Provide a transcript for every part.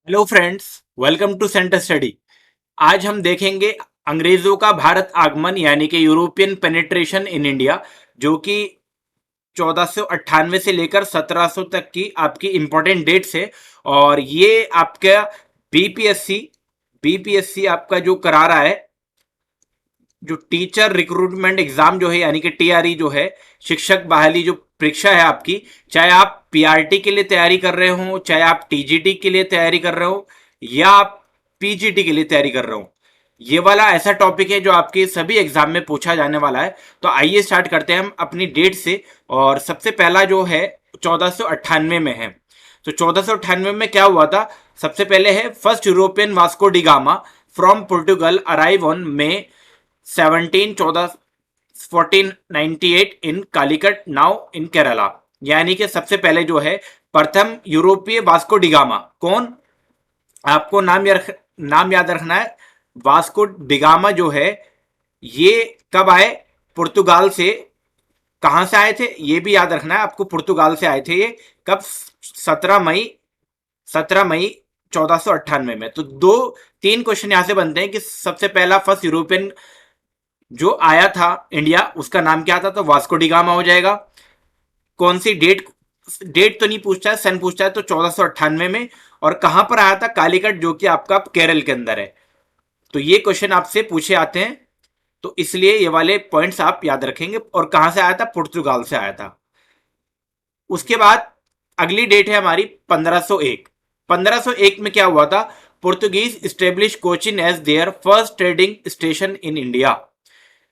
Hello friends, welcome to centre study. आज हम देखेंगे अंग्रेजों का भारत आगमन यानी कि यूरोपियन पेनिट्रेशन इन इंडिया, जो कि 1498 से लेकर 1700 तक की आपकी इंपॉर्टेंट डेट्स है। और ये आपका बीपीएससी बीपीएससी आपका जो करा रहा है, जो टीचर रिक्रूटमेंट एग्जाम जो है यानी कि टीआरई जो है, शिक्षक बहाली जो परीक्षा है आपकी, चाहे आप पीआरटी के लिए तैयारी कर रहे हो, चाहे आप टीजीटी के लिए तैयारी कर रहे हो, या आप पीजीटी के लिए तैयारी कर रहे हो, ये वाला ऐसा टॉपिक है जो आपके सभी एग्जाम में पूछा जाने वाला है। तो आइए स्टार्ट करते हैं हम अपनी डेट से। और सबसे पहला जो है 1498 में है। तो 1498 में क्या हुआ था? सबसे पहले है first European Vasco da Gama from Portugal arrive on May 1498 in Calicut now in Kerala. यानी कि सबसे पहले जो है प्रथम यूरोपीय वास्को डिगामा कौन? आपको नाम याद रखना है। वास्को डिगामा जो है ये कब आए? पुर्तगाल से। कहां से आए थे ये भी याद रखना है आपको, पुर्तगाल से आए थे ये। कब? 17 मई 17 मई 1498 में। तो दो तीन क्वेश्चन यहां से बनते हैं कि सबसे पहला फर्स्ट यूरोपियन जो आया था इंडिया, उसका नाम क्या था? तो वास्को डिगामा हो जाएगा। कौन सी डेट? डेट तो नहीं पूछता है, सन पूछता है। तो 1498 में। और कहां पर आया था? कालीकट, जो कि आपका केरल के अंदर है। तो ये क्वेश्चन आपसे पूछे आते हैं, तो इसलिए ये वाले पॉइंट्स आप याद रखेंगे। और कहां से आया था? पुर्तगाल से आया था। उसके बाद अगली डेट है हमारी 1501। 1501 में क्या हुआ था? Portuguese establish Cochin as their first trading station in India.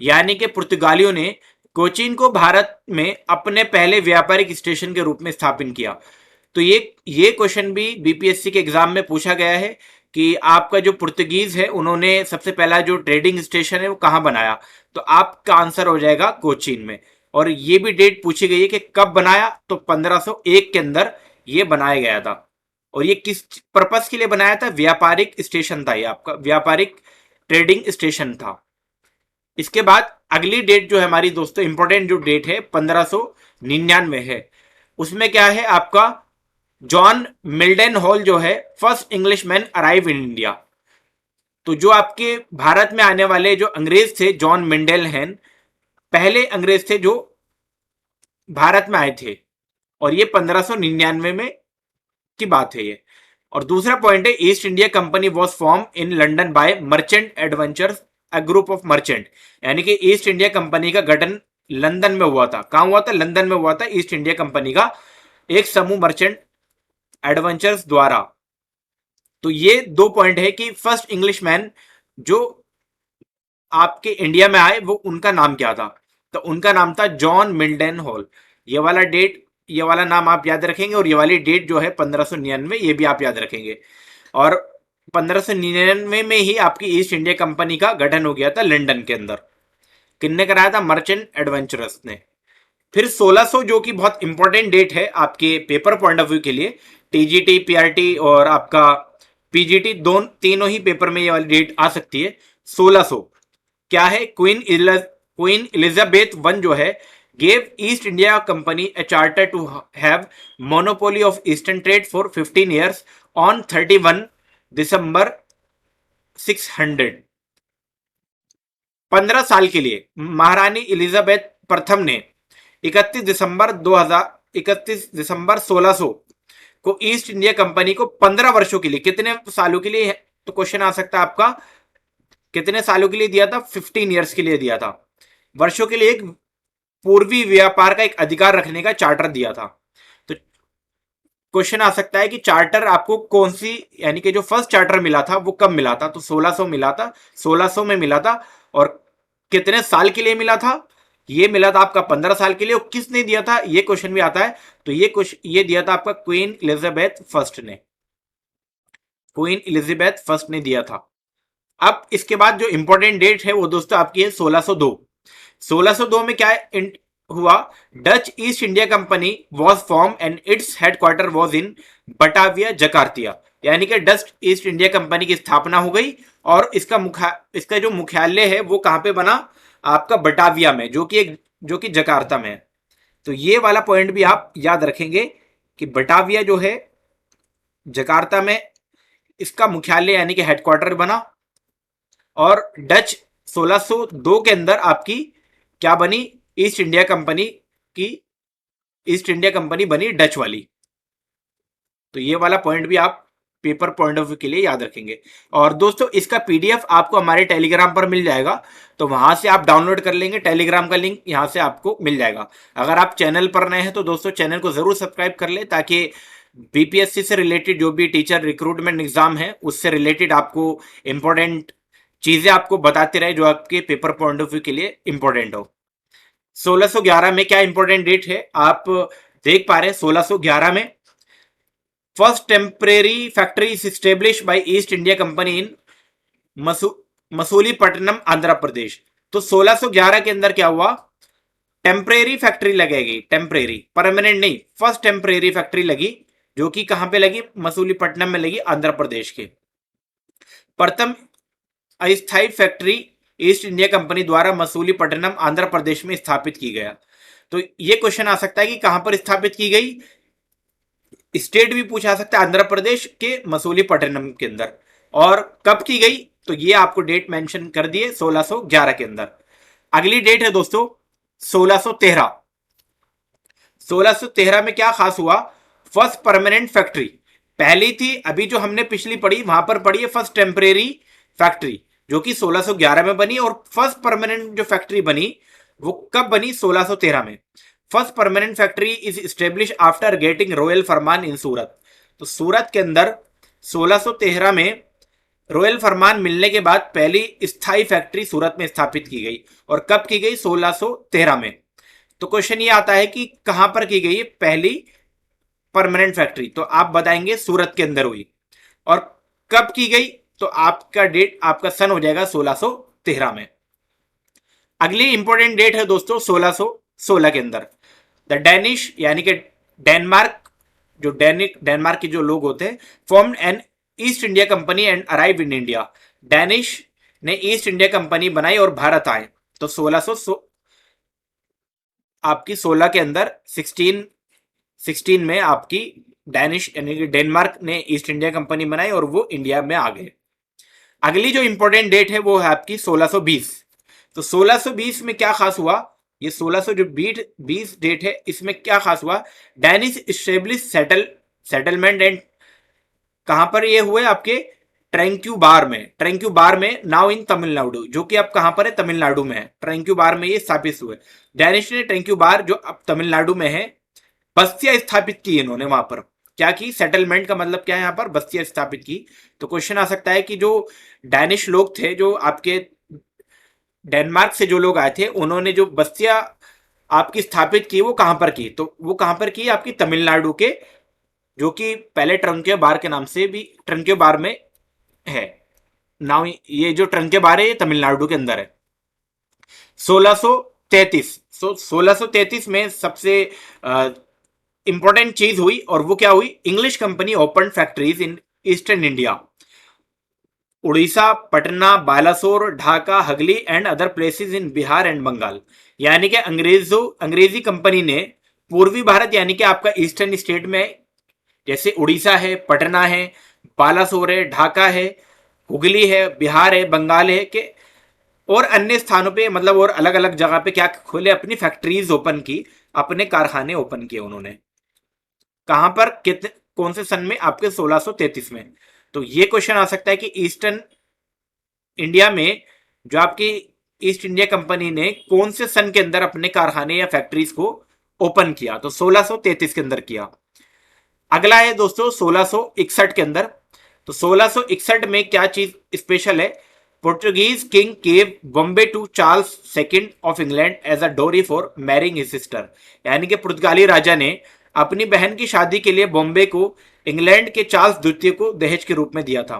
यानी कि पुर्तगालियों ने कोचीन को भारत में अपने पहले व्यापारिक स्टेशन के रूप में स्थापित किया। तो ये क्वेश्चन भी बीपीएससी के एग्जाम में पूछा गया है कि आपका जो पुर्तगीज है उन्होंने सबसे पहला जो ट्रेडिंग स्टेशन है वो कहां बनाया? तो आपका आंसर हो जाएगा कोचीन में। और ये भी डेट पूछी गई है कि कब बनाया? तो 1501 के अंदर ये बनाया गया था। और ये किस पर्पस के लिए बनाया था? व्यापारिक स्टेशन था, ये आपका व्यापारिक ट्रेडिंग स्टेशन था। इसके बाद अगली डेट जो है हमारी दोस्तों, इंपॉर्टेंट जो डेट है 1599 है। उसमें क्या है आपका? जॉन मिल्डन हॉल जो है first Englishman arrive in India. तो जो आपके भारत में आने वाले जो अंग्रेज थे, जॉन मिंडेल हैन, पहले अंग्रेज थे जो भारत में आए थे। और ये 1599 में की बात है ये। और दूसरा पॉइंट है, east India Company was form in London bye merchant adventures, a group of merchant. यानी कि ईस्ट इंडिया कंपनी का गठन लंदन में हुआ था। कहां हुआ था? लंदन में हुआ था ईस्ट इंडिया कंपनी का एक समूह मर्चेंट एडवेंचर्स द्वारा। तो ये दो पॉइंट है कि फर्स्ट इंग्लिशमैन जो आपके इंडिया में आए वो उनका नाम क्या था? तो उनका नाम था जॉन मिल्डन हॉल। ये वाला नाम आप याद रखेंगे। और ये वाली डेट जो है 1599, ये भी आप याद रखेंगे। और 1599 में ही आपकी ईस्ट इंडिया कंपनी का गठन हो गया था लंदन के अंदर। किसने कराया था? मर्चेंट एडवेंचरस ने। फिर 1600 जो कि बहुत इंपॉर्टेंट डेट है आपके पेपर पॉइंट ऑफ व्यू के लिए, टीजीटी पीआरटी और आपका पीजीटी दोनों तीनों ही पेपर में ये वाली डेट आ सकती है। 1600 क्या है? क्वीन इलिजाबेथ वन जो है gave East India Company a charter to have monopoly of eastern trade for 15 years on 31 December 600। 15 साल के लिए महारानी इलिजाबेथ प्रथम ने 31 दिसंबर 1600 को ईस्ट इंडिया कंपनी को 15 वर्षों के लिए, कितने सालों के लिए? तो क्वेश्चन आ सकता है आपका, कितने सालों के लिए दिया था? 15 ईयर्स के लिए दिया था। वर्षों के लिए एक पूर्वी व्यापार का एक अधिकार रखने का चार्टर दिया था। तो क्वेश्चन आ सकता है कि चार्टर आपको कौन सी, यानी कि जो फर्स्ट चार्टर मिला था वो कब मिला था? तो 1600 मिला था, 1600 में मिला था। और कितने साल के लिए मिला था? ये मिला था आपका 15 साल के लिए। और किसने दिया था? ये क्वेश्चन भी आता है। तो ये दिया था आपका क्वीन इलिजाबेथ फर्स्ट ने। क्वीन इलिजाबेथ फर्स्ट ने दिया था। अब इसके बाद जो इंपॉर्टेंट डेट है वो दोस्तों आपकी है 1602। 1602 में क्या हुआ? Dutch East India Company was form and its headquarter was in Batavia Jakarta. यानी कि डच ईस्ट इंडिया कंपनी की स्थापना हो गई। और इसका जो मुख्यालय है वो कहां पे बना? आपका बटाविया में, जो कि जकार्ता में है। तो ये वाला पॉइंट भी आप याद रखेंगे कि बटाविया जो है जकार्ता में इसका मुख्यालय यानी कि हेडक्वार्टर बना। और डच 1602 के अंदर आपकी क्या बनी, ईस्ट इंडिया कंपनी की, ईस्ट इंडिया कंपनी बनी डच वाली। तो ये वाला पॉइंट भी आप पेपर पॉइंट ऑफ व्यू के लिए याद रखेंगे। और दोस्तों इसका पीडीएफ आपको हमारे टेलीग्राम पर मिल जाएगा, तो वहां से आप डाउनलोड कर लेंगे, टेलीग्राम का लिंक यहां से आपको मिल जाएगा। अगर आप चैनल पर नए हैं तो दोस्तों चैनल को जरूर सब्सक्राइब कर ले, ताकि बीपीएससी से रिलेटेड जो भी टीचर रिक्रूटमेंट एग्जाम है उससे रिलेटेड आपको इंपॉर्टेंट चीजें आपको बताते रहे, जो आपके पेपर पॉइंट ऑफ व्यू के लिए इंपॉर्टेंट हो। 1611 में क्या इंपॉर्टेंट डेट है आप देख पा रहे हैं। 1611 में first temporary factory is establish by East India Company in Masulipatnam Andhra Pradesh. तो 1611 के अंदर क्या हुआ, टेम्परेरी फैक्ट्री लगेगी, टेम्परेरी, परमानेंट नहीं, फर्स्ट टेम्परेरी फैक्ट्री लगी, जो कि कहां पे लगी, मसूलीपट्टनम में लगी, आंध्र प्रदेश के। प्रथम अस्थायी फैक्ट्री ईस्ट इंडिया कंपनी द्वारा मसूलीपट्टनम आंध्र प्रदेश में स्थापित की गया। तो ये क्वेश्चन आ सकता है कि कहां पर स्थापित की गई, स्टेट भी पूछा सकता है, आंध्र प्रदेश के मसूलीपट्टनम के अंदर, और कब की गई, तो ये आपको डेट मेंशन कर दिए 1611 के अंदर। अगली डेट है दोस्तों 1613। 1613 में क्या खास हुआ, फर्स्ट परमानेंट फैक्ट्री, पहली थी अभी जो हमने पिछली पढ़ी वहां पर पढ़ी है फर्स्ट टेम्परेरी फैक्ट्री, जो कि 1611 में बनी, और फर्स्ट परमानेंट जो फैक्ट्री बनी वो कब बनी, 1613 में। First permanent factory is establish after getting royal फरमान इन सूरत। तो सूरत के अंदर 1613 में रॉयल फरमान मिलने के बाद पहली स्थायी फैक्ट्री सूरत में स्थापित की गई, और कब की गई, 1613 में। तो क्वेश्चन ये आता है कि कहां पर की गई पहली परमानेंट फैक्ट्री, तो आप बताएंगे सूरत के अंदर हुई, और कब की गई, तो आपका डेट, आपका सन हो जाएगा 1613 में। अगली इंपॉर्टेंट डेट है दोस्तों 1616 के अंदर, द डेनिश यानी कि डेनमार्क, जो डेनमार्क के जो लोग होते हैं, formed an east India company and arrive in India. Danish ने ईस्ट इंडिया कंपनी बनाई और भारत आए। तो 1600 आपकी 16 के अंदर 16 में आपकी डेनिश यानी कि डेनमार्क ने ईस्ट इंडिया कंपनी बनाई और वो इंडिया में आ गए। अगली जो इंपॉर्टेंट डेट है वो है आपकी 1620। तो 1620 में क्या खास हुआ, ये 1620 डेट है, इसमें क्या खास हुआ, डेनिश स्टेब्लिश सेटलमेंट एंड, कहां पर ये हुए आपके, ट्रैंक्यूबार में, ट्रैंक्यूबार में नाउ इन तमिलनाडु, जो कि अब कहां पर है, तमिलनाडु में है, ट्रैंक्यूबार में ये स्थापित हुए। डेनिश ने ट्रैंक्यूबार जो अब तमिलनाडु में है बस्तियां स्थापित की इन्होंने वहां पर, क्या की, सेटलमेंट का मतलब क्या है, यहां पर बस्तियां स्थापित की। तो क्वेश्चन आ सकता है कि जो डैनिश लोग थे, जो आपके डेनमार्क से जो लोग आए थे, उन्होंने जो बस्तियां आपकी स्थापित की वो कहां पर की, तो वो कहां पर की, आपकी तमिलनाडु के, जो कि पहले ट्रंक्योबार के नाम से भी ट्रंक्योबार में है नाउ। ये जो ट्रंक्योबार है ये तमिलनाडु के अंदर है। 1633, 1633 में सबसे इंपॉर्टेंट चीज हुई, और वो क्या हुई, English company open factories in eastern India, Orissa, Patna, Balasore, Dhaka, Hooghly and other places in Bihar and Bengal. यानी कि अंग्रेजी कंपनी ने पूर्वी भारत यानी कि आपका ईस्टर्न स्टेट में, जैसे उड़ीसा है, पटना है, बालासोर है, ढाका है, हुगली है, बिहार है, बंगाल है के, और अन्य स्थानों पे, मतलब और अलग अलग जगह पे क्या खोले, अपनी फैक्ट्रीज ओपन की, अपने कारखाने ओपन किए उन्होंने। कहां पर, कितने, कौन से सन में, आपके 1633 में। तो ये क्वेश्चन आ सकता है कि ईस्टर्न इंडिया में जो आपकी ईस्ट इंडिया कंपनी ने कौन से सन के अंदर अपने कारखाने या फैक्ट्रीज को ओपन किया, तो 1633 के अंदर किया। अगला है दोस्तों 1661 के अंदर। तो 1661 में क्या चीज स्पेशल है, Portuguese king gave Bombay to Charles second of England as a dowry for marrying his sister. यानी कि पुर्तगाली राजा ने अपनी बहन की शादी के लिए बॉम्बे को इंग्लैंड के चार्ल्स द्वितीय को दहेज के रूप में दिया था।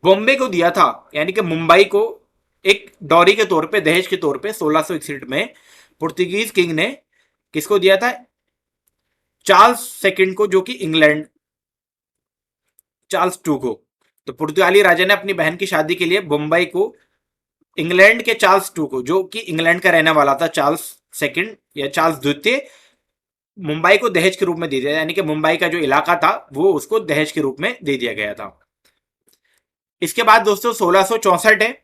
बॉम्बे को दिया था, यानी कि मुंबई को एक डॉरी के तौर पे, दहेज के तौर पे 1661 में पुर्तगीज किंग ने किसको दिया था, चार्ल्स सेकंड को, जो कि इंग्लैंड, चार्ल्स टू को। तो पुर्तगाली राजा ने अपनी बहन की शादी के लिए बम्बई को इंग्लैंड के चार्ल्स टू को, जो कि इंग्लैंड का रहने वाला था, चार्ल्स सेकंड या चार्ल्स द्वितीय, मुंबई को दहेज के रूप में दे दिया, यानी कि मुंबई का जो इलाका था वो उसको दहेज के रूप में दे दिया गया था। इसके बाद दोस्तों 1664 है,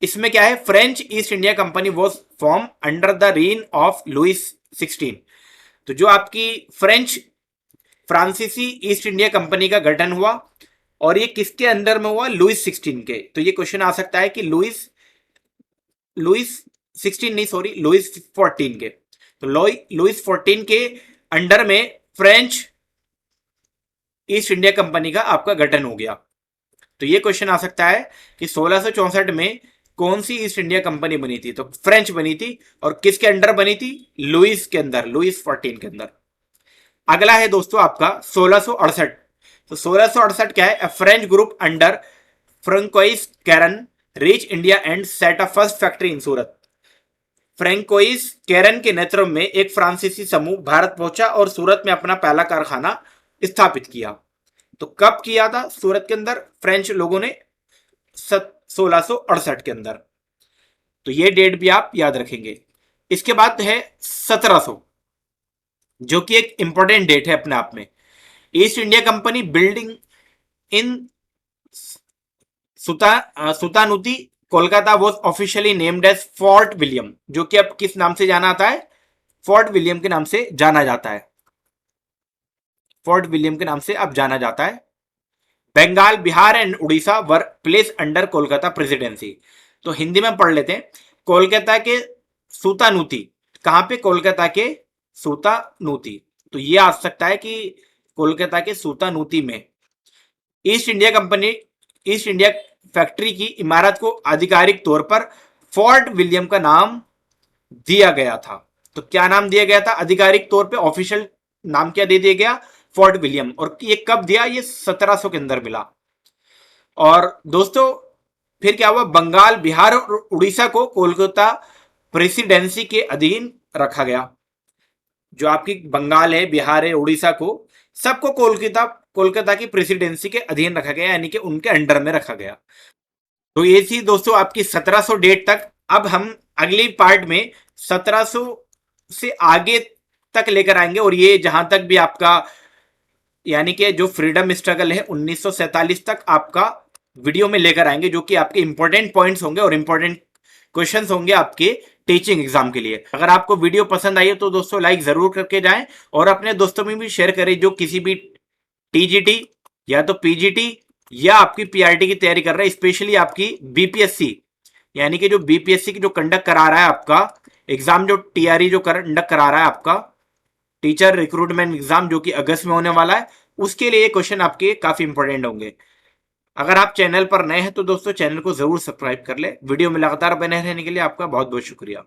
इसमें क्या है, French East India Company was form under the reign of Louis 16। तो जो आपकी फ्रेंच फ्रांसीसी ईस्ट इंडिया कंपनी का गठन हुआ और ये किसके अंडर में हुआ, लुइस 16 के। तो ये क्वेश्चन आ सकता है कि लुइस लुइस 16 नहीं, सॉरी, लुइस 14 के। तो लुइस 14 के अंडर में फ्रेंच ईस्ट इंडिया कंपनी का आपका गठन हो गया। तो ये क्वेश्चन आ सकता है कि 1664 में कौन सी ईस्ट इंडिया कंपनी बनी थी, तो फ्रेंच बनी थी, और किसके अंडर बनी थी, लुइस के अंदर, लुइस 14 के अंदर। अगला है दोस्तों आपका 1668। तो 1668 क्या है, a French group under Francois Caron reach India and set a first factory in Surat. Francois Caron के नेतृत्व में एक फ्रांसीसी समूह भारत पहुंचा और सूरत में अपना पहला कारखाना स्थापित किया। तो कब किया था सूरत के अंदर फ्रेंच लोगों ने, 1668 के अंदर। तो ये डेट भी आप याद रखेंगे। इसके बाद है 1700, जो कि एक इंपॉर्टेंट डेट है अपने आप में। East India Company building in Sutanuti Kolkata was officially named as Fort William, जो कि अब किस नाम से जाना आता है, फोर्ट विलियम के नाम से जाना जाता है। फोर्ट विलियम के नाम से अब जाना जाता है। Bengal, Bihar and Orissa were place under Kolkata presidency. तो हिंदी में पढ़ लेते हैं। कोलकाता के सूतानूती, कहां पे, कोलकाता के सूतानूती। तो ये आ सकता है कि कोलकाता के सूतानूती में East India company, east India factory की इमारत को आधिकारिक तौर पर फोर्ट विलियम का नाम दिया गया था। तो क्या नाम दिया गया था आधिकारिक तौर पे, ऑफिशियल नाम क्या दे दिया गया, फोर्ट विलियम। और ये कब दिया, ये 1700 के अंदर मिला। और दोस्तों फिर क्या हुआ, बंगाल, बिहार और उड़ीसा को कोलकाता प्रेसिडेंसी के अधीन रखा गया। जो आपकी बंगाल है, बिहार है, उड़ीसा को, सबको कोलकाता कोलकाता की प्रेसिडेंसी के अधीन रखा गया, यानी कि उनके अंडर में रखा गया। तो ये थी दोस्तों आपकी 1700 डेट तक। अब हम अगली पार्ट में 1700 से आगे तक लेकर आएंगे, और ये जहां तक भी आपका, यानी कि जो फ्रीडम स्ट्रगल है 1947 तक आपका वीडियो में लेकर आएंगे, जो कि आपके इंपॉर्टेंट पॉइंट्स होंगे और इंपॉर्टेंट क्वेश्चंस होंगे आपके टीचिंग एग्जाम के लिए। अगर आपको वीडियो पसंद आई हो तो दोस्तों लाइक जरूर करके जाएं, और अपने दोस्तों में भी शेयर करें जो किसी भी टीजीटी या तो पीजीटी या आपकी पीआरटी की तैयारी कर रहे हैं, स्पेशली आपकी बीपीएससी, यानी कि जो बीपीएससी की जो कंडक्ट करा रहा है आपका एग्जाम, जो टीआरई जो कंडक्ट करा रहा है आपका टीचर रिक्रूटमेंट एग्जाम, जो कि अगस्त में होने वाला है, उसके लिए क्वेश्चन आपके काफी इंपॉर्टेंट होंगे। अगर आप चैनल पर नए हैं तो दोस्तों चैनल को जरूर सब्सक्राइब कर ले। वीडियो में लगातार बने रहने के लिए आपका बहुत बहुत शुक्रिया।